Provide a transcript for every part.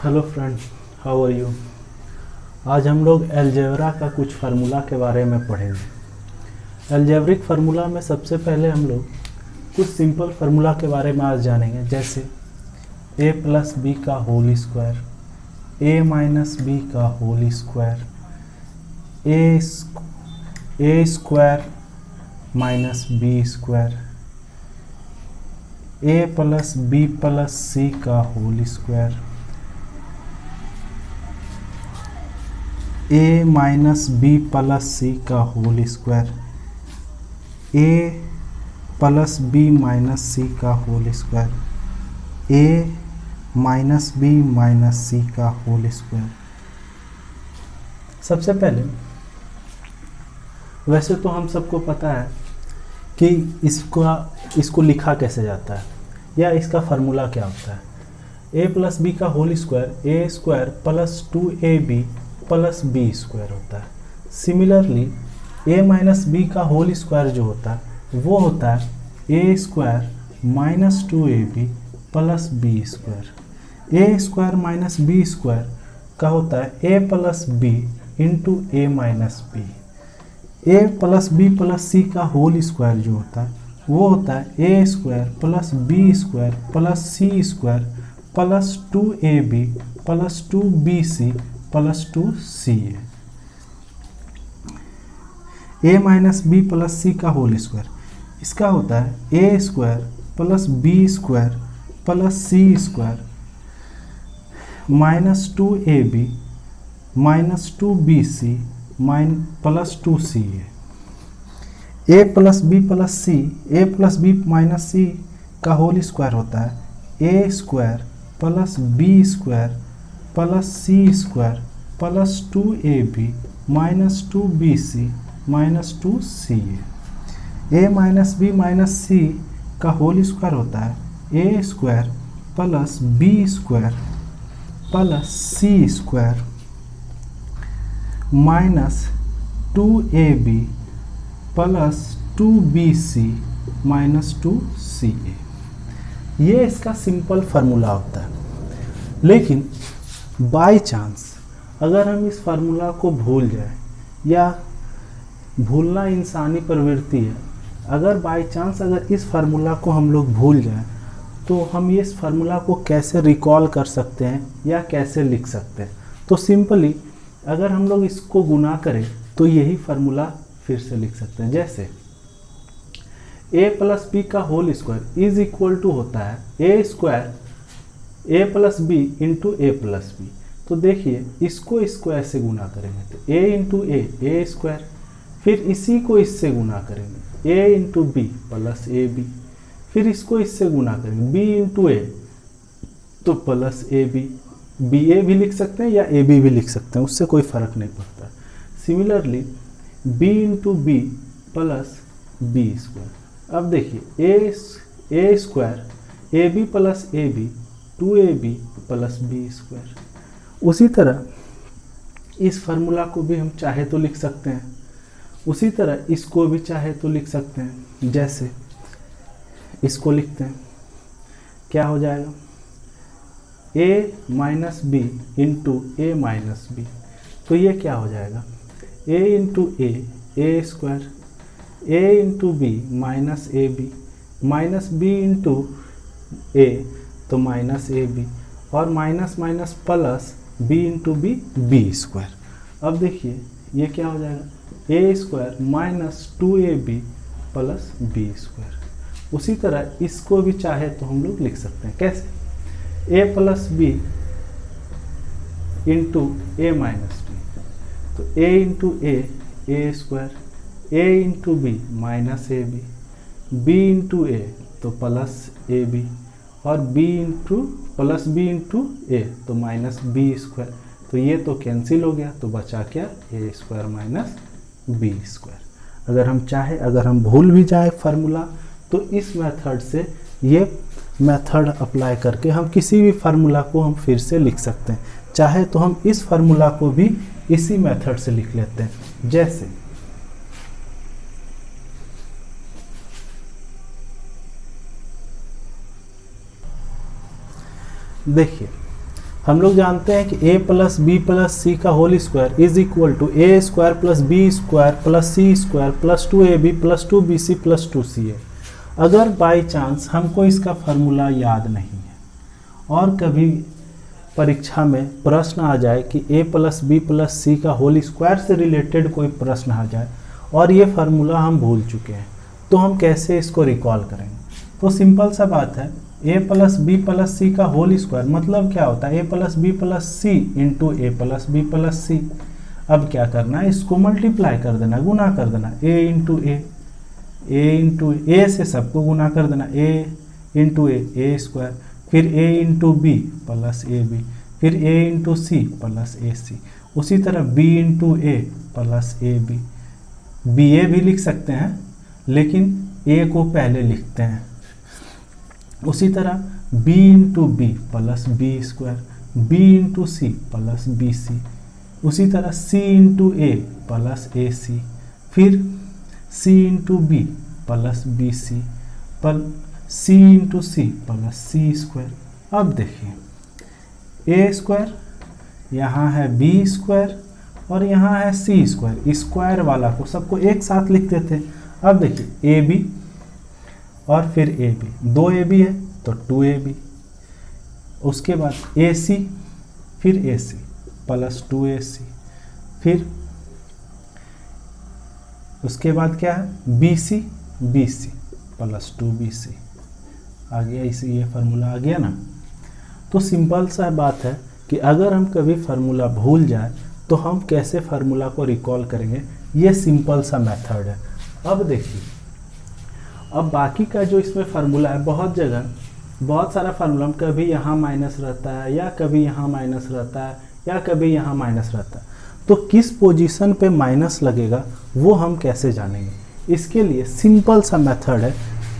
Hello friends, how are you. आज हम लोग अलजेब्रा का कुछ फार्मूला के बारे में पढ़ेंगे। अलजेब्रिक फार्मूला में सबसे पहले हम लोग कुछ सिंपल फार्मूला के बारे में आज जानेंगे, जैसे a प्लस बी का whole square, a minus B का whole square, A square minus B square, a plus B plus C का whole square, a minus B plus C का whole square, a plus B minus C का whole square, a minus B minus C का whole square. सबसे पहले वैसे तो हम सबको पता है कि इसको लिखा कैसे जाता है या इसका फार्मूला क्या होता है। a प्लस बी का whole square A square plus 2ab plus B square होता है। सिमिलरली a माइनस बी का होल स्क्वायर जो होता है वो होता है A square minus 2ab plus B square. A square minus B square का होता है a plus B into A minus B. A plus B plus C का होल स्क्वायर जो होता है वो होता है A square plus B square plus C square plus 2ab plus 2bc plus 2ca। A minus B plus C का whole square इसका होता है A square plus B square plus C square minus 2ab minus 2bc plus 2ca। A plus B plus C, A plus B minus C का whole square होता है A square plus B square plus C square plus 2ab minus 2bc minus 2ca। A minus B minus C का whole square होता है A square plus B square plus C square minus 2ab plus 2bc minus 2ca। ये इसका simple formula होता है। लेकिन by chance अगर हम इस फार्मूला को भूल जाए, या भूलना इंसानी प्रवृत्ति है, अगर बाय चांस अगर इस फार्मूला को हम लोग भूल जाएं तो हम इस फार्मूला को कैसे रिकॉल कर सकते हैं या कैसे लिख सकते हैं। तो सिंपली अगर हम लोग इसको गुना करें तो यही फार्मूला फिर से लिख सकते हैं। जैसे a प्लस बी का whole square is equal to होता है A square A plus B into A plus B. तो देखिए इसको स्क्वायर से गुना करेंगे तो a इंटू ए स्क्वायर, फिर इसी को इससे गुना करेंगे a into B plus A B, फिर इसको इससे गुना करेंगे b इंटू ए तो plus A B, B A भी लिख सकते हैं या ए बी भी लिख सकते हैं, उससे कोई फर्क नहीं पड़ता। Similarly b into B plus B square. अब देखिए A square A B plus A B 2ab plus B square. उसी तरह इस फार्मूला को भी हम चाहे तो लिख सकते हैं, उसी तरह इसको भी चाहे तो लिख सकते हैं। जैसे इसको लिखते हैं, क्या हो जाएगा a minus B into A minus B. तो ये क्या हो जाएगा a into A square, a into B minus A B minus B into A तो माइनस ए बी, और minus minus plus b into B square. अब देखिए ये क्या हो जाएगा A square minus 2ab plus B square. उसी तरह इसको भी चाहे तो हम लोग लिख सकते हैं, कैसे a plus B into A minus B. तो a into A square, a into B minus A B, b into A तो प्लस ए बी, और b into plus B into A तो माइनस बी स्क्वायर। तो ये तो cancel हो गया, तो बचा क्या ए स्क्वायर माइनस बी स्क्वायर। अगर हम चाहे, अगर हम भूल भी जाए फार्मूला तो इस मेथड से, ये मेथड अप्लाई करके हम किसी भी फार्मूला को हम फिर से लिख सकते हैं। चाहे तो हम इस फार्मूला को भी इसी मेथड से लिख लेते हैं। जैसे देखिए हम लोग जानते हैं कि a plus B plus C का whole square is equal to A square plus B square plus C square plus 2ab plus 2bc plus 2ca। अगर बाई चांस हमको इसका फार्मूला याद नहीं है और कभी परीक्षा में प्रश्न आ जाए कि a plus B plus C का होल स्क्वायर से रिलेटेड कोई प्रश्न आ जाए और ये फार्मूला हम भूल चुके हैं, तो हम कैसे इसको रिकॉल करेंगे? तो सिंपल सा बात है, a plus B plus C का होल स्क्वायर मतलब क्या होता है? a plus B plus C into A plus B plus C. अब क्या करना है? इसको मल्टीप्लाई कर देना, गुना कर देना, a इंटू ए से सबको गुना कर देना, a इंटू ए स्क्वायर, फिर a into B plus A B, फिर a into C plus A C. उसी तरह b into A plus A B, B A भी लिख सकते हैं लेकिन a को पहले लिखते हैं। उसी तरह b into B plus B square, b into C plus B C. उसी तरह c into A plus A C, फिर c into B plus B C, c into C plus C square. अब देखिए ए स्क्वायर, यहाँ है B square और यहाँ है सी स्क्वायर। स्क्वायर वाला को सबको एक साथ लिख देते हैं। अब देखिए ए बी और फिर ए बी, 2ab है तो 2ab, उसके बाद ए सी फिर ए सी प्लस 2ac, फिर उसके बाद क्या है? B C plus 2bc। आ गया, इसी ये फार्मूला आ गया ना। तो सिंपल सा बात है कि अगर हम कभी फार्मूला भूल जाए तो हम कैसे फार्मूला को रिकॉल करेंगे, ये सिंपल सा मेथड है। अब देखिए, अब बाकी का जो इसमें फार्मूला है, बहुत जगह बहुत सारा फार्मूला कभी यहाँ माइनस रहता है या कभी यहाँ माइनस रहता है या कभी यहाँ माइनस रहता है, तो किस पोजीशन पे माइनस लगेगा वो हम कैसे जानेंगे? इसके लिए सिंपल सा मेथड है।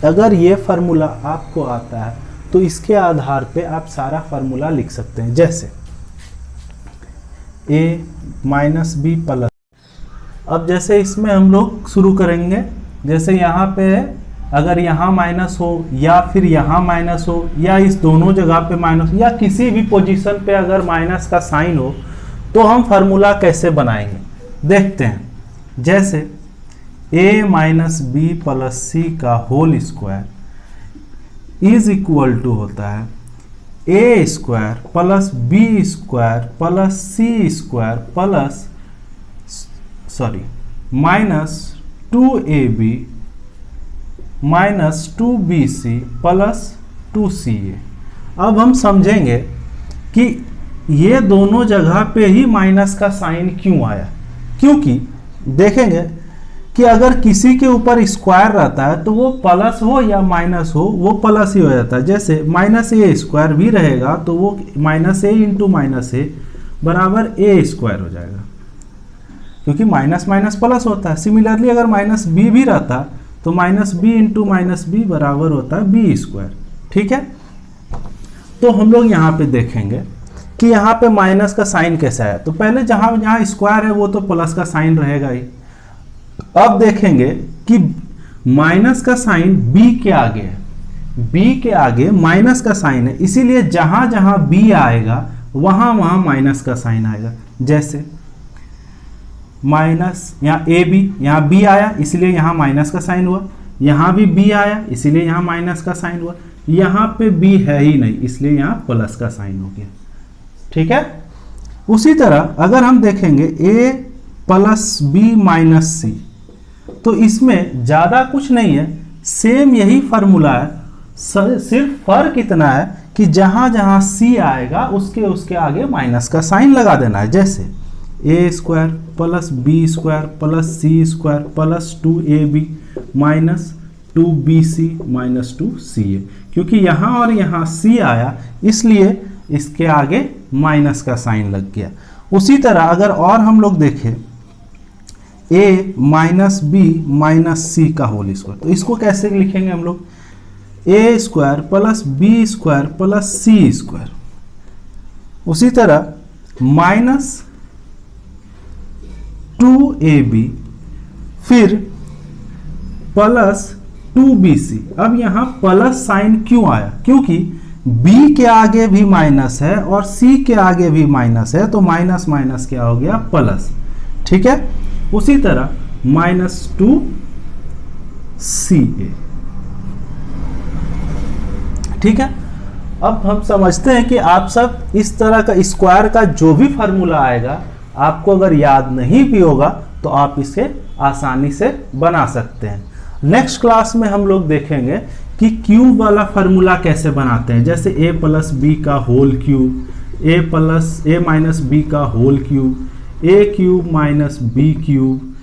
अगर ये फार्मूला आपको आता है तो इसके आधार पे आप सारा फार्मूला लिख सकते हैं। जैसे a माइनस बी प्लस, अब जैसे इसमें हम लोग शुरू करेंगे, जैसे यहाँ पे अगर यहाँ माइनस हो या फिर यहाँ माइनस हो या इस दोनों जगह पे माइनस हो या किसी भी पोजीशन पे अगर माइनस का साइन हो तो हम फार्मूला कैसे बनाएंगे देखते हैं। जैसे a minus B plus C का whole square is equal to होता है a square plus B square plus C square plus minus 2ab minus 2bc plus 2ca। अब हम समझेंगे कि ये दोनों जगह पे ही माइनस का साइन क्यों आया, क्योंकि देखेंगे कि अगर किसी के ऊपर स्क्वायर रहता है तो वो प्लस हो या माइनस हो वो प्लस ही हो जाता है। जैसे माइनस ए स्क्वायर भी रहेगा तो वो माइनस ए इंटू माइनस ए बराबर ए स्क्वायर हो जाएगा, क्योंकि माइनस माइनस प्लस होता है। सिमिलरली अगर माइनस बी भी रहता तो minus B into minus B बराबर होता है बी स्क्वायर। ठीक है, तो हम लोग यहाँ पे देखेंगे कि यहाँ पे माइनस का साइन कैसा है। तो पहले जहाँ स्क्वायर है वो तो प्लस का साइन रहेगा ही। अब देखेंगे कि माइनस का साइन बी के आगे है, बी के आगे माइनस का साइन है, इसीलिए जहां जहां बी आएगा वहां वहां माइनस का साइन आएगा। जैसे माइनस यहाँ ए बी, यहाँ बी आया इसलिए यहाँ माइनस का साइन हुआ, यहाँ भी बी आया इसीलिए यहाँ माइनस का साइन हुआ, यहाँ पे बी है ही नहीं इसलिए यहाँ प्लस का साइन हो गया। ठीक है, उसी तरह अगर हम देखेंगे a प्लस बी माइनस सी, तो इसमें ज़्यादा कुछ नहीं है, सेम यही फार्मूला है, सिर्फ फर्क इतना है कि जहाँ जहाँ c आएगा उसके आगे माइनस का साइन लगा देना है। जैसे a square plus B square plus C square plus 2ab minus 2bc minus 2ca, क्योंकि यहाँ और यहाँ c आया इसलिए इसके आगे माइनस का साइन लग गया। उसी तरह अगर और हम लोग देखें a minus B minus C का होल स्क्वायर, तो इसको कैसे लिखेंगे हम लोग? a square plus B square plus C square. उसी तरह माइनस 2ab फिर प्लस 2bc। अब यहाँ प्लस साइन क्यों आया? क्योंकि b के आगे भी माइनस है और c के आगे भी माइनस है, तो माइनस माइनस क्या हो गया, प्लस। ठीक है, उसी तरह -2ca। ठीक है, अब हम समझते हैं कि आप सब इस तरह का स्क्वायर का जो भी फार्मूला आएगा, आपको अगर याद नहीं भी होगा तो आप इसे आसानी से बना सकते हैं। नेक्स्ट क्लास में हम लोग देखेंगे कि क्यूब वाला फार्मूला कैसे बनाते हैं, जैसे a प्लस बी का whole cube, a minus B का whole cube, a cube minus B cube,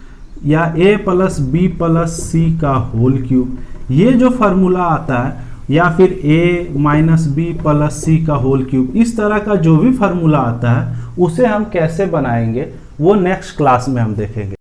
या a plus B plus C का होल क्यूब। ये जो फार्मूला आता है, या फिर a minus B plus C का होल क्यूब, इस तरह का जो भी फार्मूला आता है उसे हम कैसे बनाएंगे वो नेक्स्ट क्लास में हम देखेंगे।